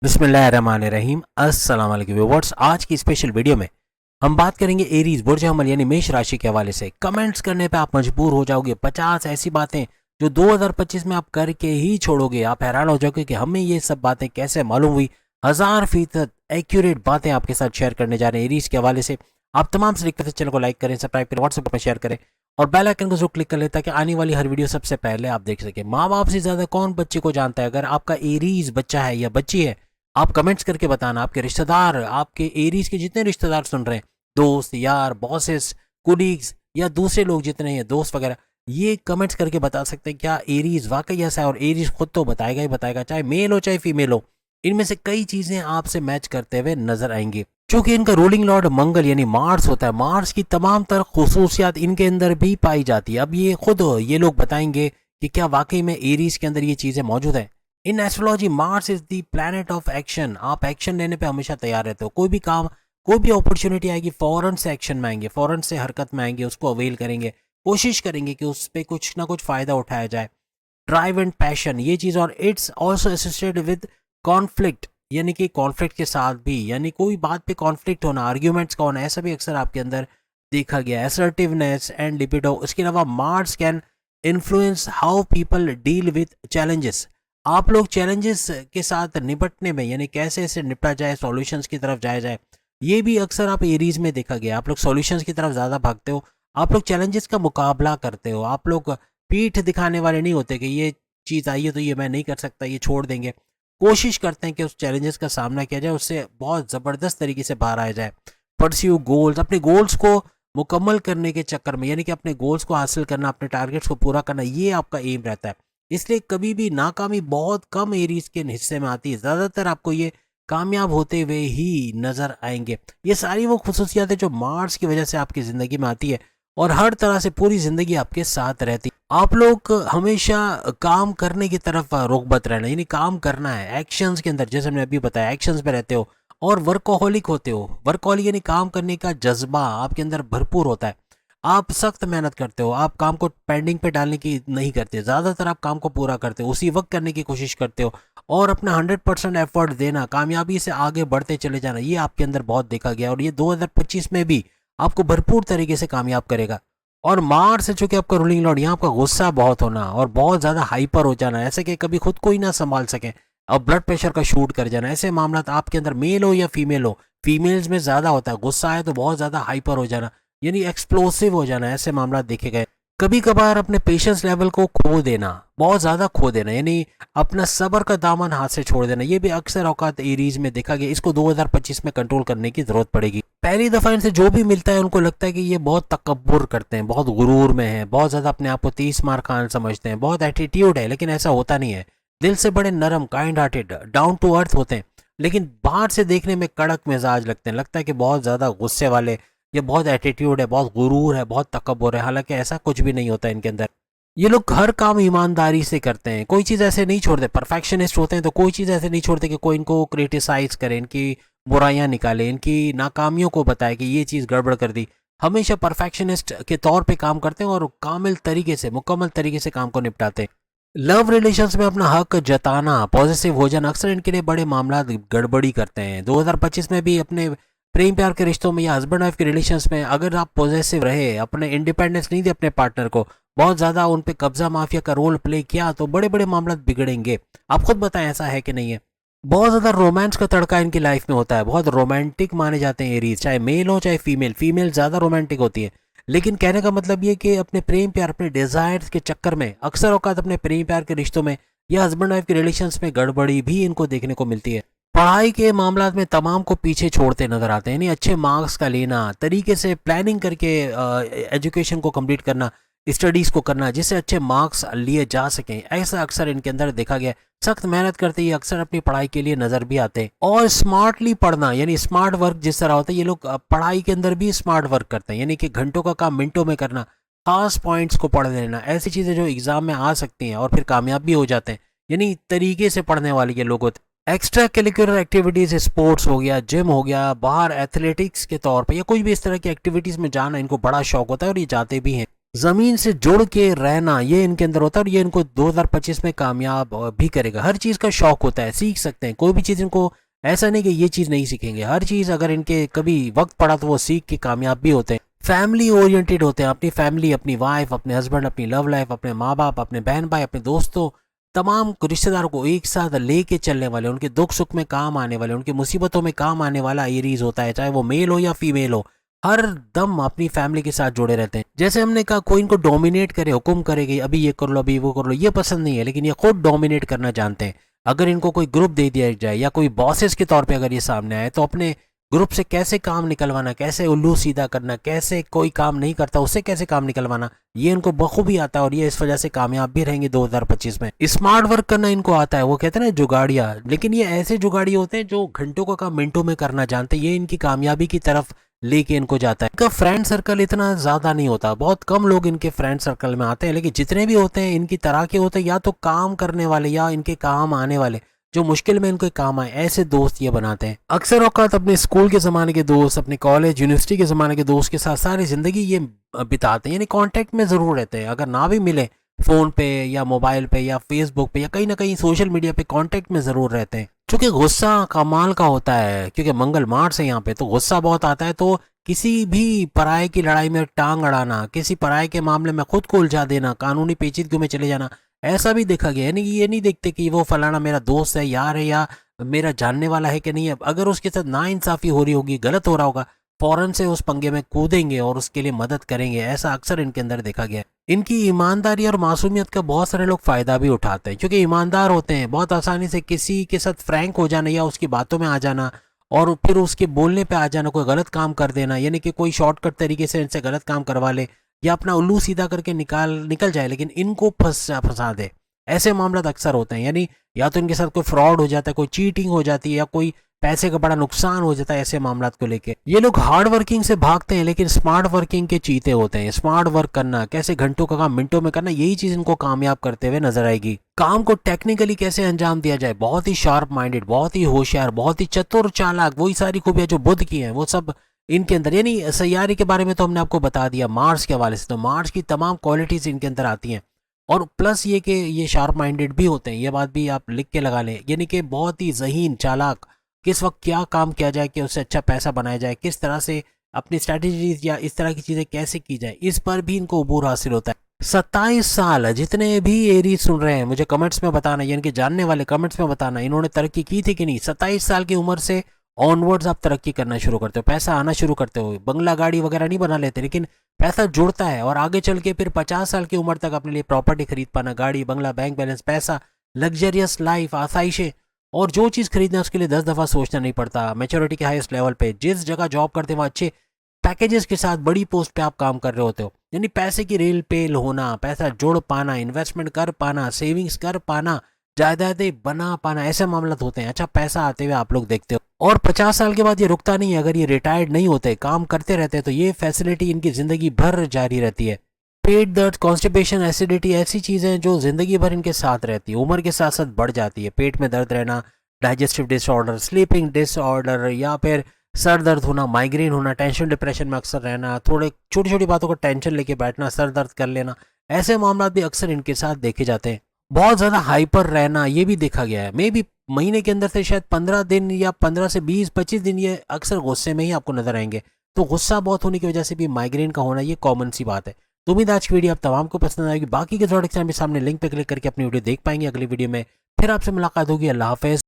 बिस्मिल्लाहिर्रहमानिर्रहीम। अस्सलाम वालेकुम व्यूअर्स। आज की स्पेशल वीडियो में हम बात करेंगे एरीज बुर्ज अमल यानी मेष राशि के हवाले से। कमेंट्स करने पे आप मजबूर हो जाओगे। 50 ऐसी बातें जो 2025 में आप करके ही छोड़ोगे। आप हैरान हो जाओगे कि हमें ये सब बातें कैसे मालूम हुई। 1000% एक्यूरेट बातें आपके साथ शेयर करने जा रहे हैं एरीज के हवाले से। आप तमाम से रिक्वेस्ट, चैनल को लाइक करें, सब्सक्राइब करें, व्हाट्सएप पर शेयर करें और बेल आइकन को जरूर क्लिक कर लें ताकि आने वाली हर वीडियो सबसे पहले आप देख सकें। माँ बाप से ज्यादा कौन बच्चे को जानता है? अगर आपका एरीज बच्चा है या बच्ची है, आप कमेंट्स करके बताना। आपके रिश्तेदार, आपके एरीज के जितने रिश्तेदार सुन रहे हैं, दोस्त, यार, बॉसेस, कुलीग्स या दूसरे लोग जितने हैं, दोस्त वगैरह, ये कमेंट्स करके बता सकते हैं क्या एरीज वाकई ऐसा है। और एरीज खुद तो बताएगा ही बताएगा, चाहे मेल हो चाहे फीमेल हो। इनमें से कई चीजें आपसे मैच करते हुए नजर आएंगी। क्योंकि इनका रूलिंग लॉर्ड मंगल यानी मार्स होता है। मार्स की तमाम तरह खसूसियात इनके अंदर भी पाई जाती है। अब ये खुद ये लोग बताएंगे कि क्या वाकई में एरीज के अंदर ये चीजें मौजूद हैं। In astrology Mars is the planet of action. आप एक्शन लेने पे हमेशा तैयार रहते हो। कोई भी काम, कोई भी अपॉर्चुनिटी आएगी, फौरन से एक्शन में आएंगे, फौरन से हरकत में आएंगे, उसको अवेल करेंगे, कोशिश करेंगे कि उस पर कुछ ना कुछ फायदा उठाया जाए। ड्राइव एंड पैशन ये चीज़। और it's also associated with conflict यानी कि कॉन्फ्लिक्ट के साथ भी, यानी कोई बात पे कॉन्फ्लिक्ट होना, आर्ग्यूमेंट्स का होना, ऐसा भी अक्सर आपके अंदर देखा गया। Assertiveness and libido. इसके अलावा Mars can influence how people deal with challenges. आप लोग चैलेंजेस के साथ निपटने में, यानी कैसे इसे निपटा जाए, सॉल्यूशंस की तरफ जाया जाए, ये भी अक्सर आप एरीज में देखा गया। आप लोग सॉल्यूशंस की तरफ ज़्यादा भागते हो। आप लोग चैलेंजेस का मुकाबला करते हो। आप लोग पीठ दिखाने वाले नहीं होते कि ये चीज़ आई है तो ये मैं नहीं कर सकता, ये छोड़ देंगे। कोशिश करते हैं कि उस चैलेंजेस का सामना किया जाए, उससे बहुत ज़बरदस्त तरीके से बाहर आया जाए। Pursue goals. अपने गोल्स को मुकम्मल करने के चक्कर में, यानी कि अपने गोल्स को हासिल करना, अपने टारगेट्स को पूरा करना, ये आपका एम रहता है। इसलिए कभी भी नाकामी बहुत कम एरीज के हिस्से में आती है। ज़्यादातर आपको ये कामयाब होते हुए ही नज़र आएंगे। ये सारी वो खसूसियात है जो मार्स की वजह से आपकी ज़िंदगी में आती है और हर तरह से पूरी ज़िंदगी आपके साथ रहती है। आप लोग हमेशा काम करने की तरफ रोगबत रहना, यानी काम करना है एक्शंस के अंदर। जैसे मैंने अभी बताया, एक्शंस पे रहते हो और वर्कोहलिक होते हो। वर्कोहलिक यानी काम करने का जज्बा आपके अंदर भरपूर होता है। आप सख्त मेहनत करते हो। आप काम को पेंडिंग पे डालने की नहीं करते। ज़्यादातर आप काम को पूरा करते हो, उसी वक्त करने की कोशिश करते हो और अपना 100% एफर्ट देना, कामयाबी से आगे बढ़ते चले जाना, ये आपके अंदर बहुत देखा गया और ये 2025 में भी आपको भरपूर तरीके से कामयाब करेगा। और मार्स से चूंकि आपका रूलिंग लॉर्ड, यहाँ आपका गुस्सा बहुत होना और बहुत ज़्यादा हाइपर हो जाना, ऐसे कि कभी खुद को ही ना संभाल सकें और ब्लड प्रेशर का शूट कर जाना, ऐसे मामला आपके अंदर, मेल हो या फीमेल हो, फीमेल्स में ज़्यादा होता है। गुस्सा आए तो बहुत ज़्यादा हाइपर हो जाना, यानी एक्सप्लोसिव हो जाना, ऐसे मामला देखे गए। कभी कभार अपने पेशेंस लेवल को खो देना, बहुत ज़्यादा खो देना, यानी अपना सब्र का दामन हाथ से छोड़ देना, ये भी अक्सर औकात एरीज में देखा गया। इसको 2025 में कंट्रोल करने की ज़रूरत पड़ेगी। पहली दफ़ा इनसे जो भी मिलता है उनको लगता है कि ये बहुत तकब्बुर करते हैं, बहुत गुरूर में है, बहुत ज़्यादा अपने आप को 30 मार खान समझते हैं, बहुत एटीट्यूड है। लेकिन ऐसा होता नहीं है। दिल से बड़े नरम, kind hearted, down to earth होते हैं। लेकिन बाहर से देखने में कड़क मिजाज लगते हैं। लगता है कि बहुत ज़्यादा गुस्से वाले, ये बहुत एटीट्यूड है, बहुत गुरूर है, बहुत तकब्बुर है। हालांकि ऐसा कुछ भी नहीं होता इनके अंदर। ये लोग हर काम ईमानदारी से करते हैं, कोई चीज़ ऐसे नहीं छोड़ते। परफेक्शनिस्ट होते हैं तो कोई चीज़ ऐसे नहीं छोड़ते कि कोई इनको क्रिटिसाइज करे, इनकी बुराइयां निकाले, इनकी नाकामियों को बताए कि ये चीज़ गड़बड़ कर दी। हमेशा परफेक्शनिस्ट के तौर पे काम करते हैं और कामिल तरीके से, मुकम्मल तरीके से काम को निपटाते हैं। लव रिलेशंस में अपना हक जताना, पॉजिटिव हो जाना, अक्सर इनके लिए बड़े मामला गड़बड़ी करते हैं। 2025 में भी अपने प्रेम प्यार के रिश्तों में या हस्बैंड वाइफ के रिलेशंस में अगर आप पॉजिटिव रहे, अपने इंडिपेंडेंस नहीं दी अपने पार्टनर को, बहुत ज़्यादा उन पे कब्जा माफिया का रोल प्ले किया, तो बड़े बड़े मामला बिगड़ेंगे। आप खुद बताएं ऐसा है कि नहीं है। बहुत ज़्यादा रोमांस का तड़का इनकी लाइफ में होता है। बहुत रोमांटिक माने जाते हैं एरीज, चाहे मेल हो चाहे फीमेल। फीमेल ज़्यादा रोमांटिक होती है। लेकिन कहने का मतलब ये कि अपने प्रेम प्यार, अपने डिजायर्स के चक्कर में अक्सर औकात अपने प्रेम प्यार के रिश्तों में या हस्बैंड वाइफ के रिलेशंस में गड़बड़ी भी इनको देखने को मिलती है। पढ़ाई के मामला में तमाम को पीछे छोड़ते नजर आते हैं। यानी अच्छे मार्क्स का लेना, तरीके से प्लानिंग करके एजुकेशन को कंप्लीट करना, स्टडीज़ को करना, जिससे अच्छे मार्क्स लिए जा सकें, ऐसा अक्सर इनके अंदर देखा गया। सख्त मेहनत करते ही अक्सर अपनी पढ़ाई के लिए नज़र भी आते हैं। और स्मार्टली पढ़ना, यानी स्मार्ट वर्क जिस तरह होता है, ये लोग पढ़ाई के अंदर भी स्मार्ट वर्क करते हैं, यानी कि घंटों का काम मिनटों में करना, खास पॉइंट्स को पढ़ लेना, ऐसी चीज़ें जो एग्जाम में आ सकती हैं और फिर कामयाब भी हो जाते हैं। यानी तरीके से पढ़ने वाले ये लोग होते हैं। एक्स्ट्रा करिकुलर एक्टिविटीज़, स्पोर्ट्स हो गया, जिम हो गया, बाहर एथलेटिक्स के तौर पे या कोई भी इस तरह की एक्टिविटीज़ में जाना इनको बड़ा शौक होता है और ये जाते भी हैं। जमीन से जुड़ के रहना ये इनके अंदर होता है और ये इनको 2025 में कामयाब भी करेगा। हर चीज़ का शौक होता है, सीख सकते हैं कोई भी चीज़। इनको ऐसा नहीं कि ये चीज़ नहीं सीखेंगे, हर चीज़ अगर इनके कभी वक्त पड़ा तो वो सीख के कामयाब भी होते हैं। फैमिली ओरिएंटेड होते हैं, अपनी फैमिली, अपनी वाइफ, अपने हस्बैंड, अपनी लव लाइफ, अपने माँ बाप, अपने बहन भाई, अपने दोस्तों, तमाम रिश्तेदारों को एक साथ लेके चलने वाले, उनके दुख सुख में काम आने वाले, उनकी मुसीबतों में काम आने वाला एरीज होता है, चाहे वो मेल हो या फीमेल हो। हर दम अपनी फैमिली के साथ जुड़े रहते हैं। जैसे हमने कहा, कोई इनको डोमिनेट करे, हुक्म करेगी अभी ये कर लो अभी वो कर लो, ये पसंद नहीं है, लेकिन ये खुद डोमिनेट करना जानते हैं। अगर इनको कोई ग्रुप दे दिया जाए या कोई बॉसेस के तौर पे अगर ये सामने आए, तो अपने ग्रुप से कैसे काम निकलवाना, कैसे उल्लू सीधा करना, कैसे कोई काम नहीं करता उससे कैसे काम निकलवाना, ये इनको बखूबी आता है और ये इस वजह से कामयाब भी रहेंगे 2025 में। स्मार्ट वर्क करना इनको आता है, वो कहते हैं ना जुगाड़िया, लेकिन ये ऐसे जुगाड़ी होते हैं जो घंटों का काम मिनटों में करना जानते हैं। ये इनकी कामयाबी की तरफ लेके इनको जाता है। इनका फ्रेंड सर्कल इतना ज्यादा नहीं होता, बहुत कम लोग इनके फ्रेंड सर्कल में आते हैं, लेकिन जितने भी होते हैं इनकी तरह के होते हैं, या तो काम करने वाले या इनके काम आने वाले, जो मुश्किल में इनको काम आए, ऐसे दोस्त ये बनाते हैं। अक्सर औकात अपने स्कूल के ज़माने के दोस्त, अपने कॉलेज यूनिवर्सिटी के ज़माने के दोस्त के साथ सारी ज़िंदगी ये बिताते हैं, यानी कांटेक्ट में ज़रूर रहते हैं। अगर ना भी मिले फ़ोन पे या मोबाइल पे या फेसबुक पे या कहीं ना कहीं सोशल मीडिया पे, कांटेक्ट में ज़रूर रहते हैं। चूँकि गुस्सा कमाल का होता है, क्योंकि मंगल मार्च है यहाँ पे, तो गुस्सा बहुत आता है, तो किसी भी पराये की लड़ाई में टांग अड़ाना, किसी पराये के मामले में खुद को उलझा देना, कानूनी पेचीदगियों में चले जाना, ऐसा भी देखा गया है। यानी ये नहीं देखते कि वो फलाना मेरा दोस्त है, यार है, या मेरा जानने वाला है कि नहीं है। अगर उसके साथ नाइंसाफी हो रही होगी, गलत हो रहा होगा, फौरन से उस पंगे में कूदेंगे और उसके लिए मदद करेंगे। ऐसा अक्सर इनके अंदर देखा गया है। इनकी ईमानदारी और मासूमियत का बहुत सारे लोग फायदा भी उठाते हैं, क्योंकि ईमानदार होते हैं, बहुत आसानी से किसी के साथ फ्रैंक हो जाना या उसकी बातों में आ जाना और फिर उसके बोलने पे आ जाना, कोई गलत काम कर देना, यानी कि कोई शॉर्टकट तरीके से इनसे गलत काम करवा ले या अपना उल्लू सीधा करके निकल जाए, लेकिन इनको फंसा दे। ऐसे मामला अक्सर होते हैं, यानी या तो इनके साथ कोई फ्रॉड हो जाता है, कोई चीटिंग हो जाती है, या कोई पैसे का बड़ा नुकसान हो जाता है। ऐसे मामला को लेके ये लोग हार्ड वर्किंग से भागते हैं, लेकिन स्मार्ट वर्किंग के चीते होते हैं। स्मार्ट वर्क करना, कैसे घंटों का काम मिनटों में करना, यही चीज इनको कामयाब करते हुए नजर आएगी। काम को टेक्निकली कैसे अंजाम दिया जाए, बहुत ही शार्प माइंडेड, बहुत ही होशियार, बहुत ही चतुर चालाक, वही सारी खूबियां जो बुद्ध की हैं वो सब इनके अंदर। यानी सैयारे के बारे में तो हमने आपको बता दिया, मार्स के हवाले से तो मार्स की तमाम क्वालिटीज इनके अंदर आती हैं। और प्लस ये कि ये शार्प माइंडेड भी होते हैं, ये बात भी आप लिख के लगा लें, यानी कि बहुत ही ज़हीन चालाक, किस वक्त क्या काम किया जाए कि उससे अच्छा पैसा बनाया जाए, किस तरह से अपनी स्ट्रैटेजीज या इस तरह की चीज़ें कैसे की जाए, इस पर भी इनको अबूर हासिल होता है। 27 साल, जितने भी एरीज सुन रहे हैं मुझे कमेंट्स में बताना, यानी कि जानने वाले कमेंट्स में बताना, इन्होंने तरक्की की थी कि नहीं। 27 साल की उम्र से ऑनवर्ड्स आप तरक्की करना शुरू करते हो, पैसा आना शुरू करते हो। बंगला गाड़ी वगैरह नहीं बना लेते, लेकिन पैसा जुड़ता है और आगे चल के फिर 50 साल की उम्र तक अपने लिए प्रॉपर्टी खरीद पाना, गाड़ी बंगला, बैंक बैलेंस, पैसा, लग्जरियस लाइफ, आसाइशें, और जो चीज़ खरीदना है उसके लिए 10 दफ़ा सोचना नहीं पड़ता। मैच्योरिटी के हाईएस्ट लेवल पे, जिस जगह जॉब करते हैं वहाँ अच्छे पैकेजेस के साथ बड़ी पोस्ट पे आप काम कर रहे होते हो। यानी पैसे की रेल पेल होना, पैसा जोड़ पाना, इन्वेस्टमेंट कर पाना, सेविंग्स कर पाना, जायदादें बना पाना, ऐसे मामला होते हैं। अच्छा पैसा आते हुए आप लोग देखते हो। और 50 साल के बाद ये रुकता नहीं है, अगर ये रिटायर्ड नहीं होते, काम करते रहते हैं, तो ये फैसिलिटी इनकी ज़िंदगी भर जारी रहती है। पेट दर्द, कॉन्स्टिपेशन, एसिडिटी, ऐसी चीज़ें जो ज़िंदगी भर इनके साथ रहती है, उम्र के साथ साथ बढ़ जाती है। पेट में दर्द रहना, डाइजेस्टिव डिसऑर्डर, स्लीपिंग डिसऑर्डर, या फिर सर दर्द होना, माइग्रेन होना, टेंशन डिप्रेशन में अक्सर रहना, थोड़े छोटी छोटी बातों का टेंशन लेके बैठना, सर दर्द कर लेना, ऐसे मामला भी अक्सर इनके साथ देखे जाते हैं। बहुत ज़्यादा हाइपर रहना, ये भी देखा गया है। मे भी महीने के अंदर से शायद 15 दिन या 15 से 20-25 दिन ये अक्सर गुस्से में ही आपको नजर आएंगे। तो गुस्सा बहुत होने की वजह से भी माइग्रेन का होना ये कॉमन सी बात है। तो उम्मीद आज की वीडियो आप तमाम को पसंद आएगी। बाकी के थोड़े सामने लिंक पे क्लिक करके अपनी वीडियो देख पाएंगे। अगली वीडियो में फिर आपसे मुलाकात होगी। अल्लाह हाफिज़।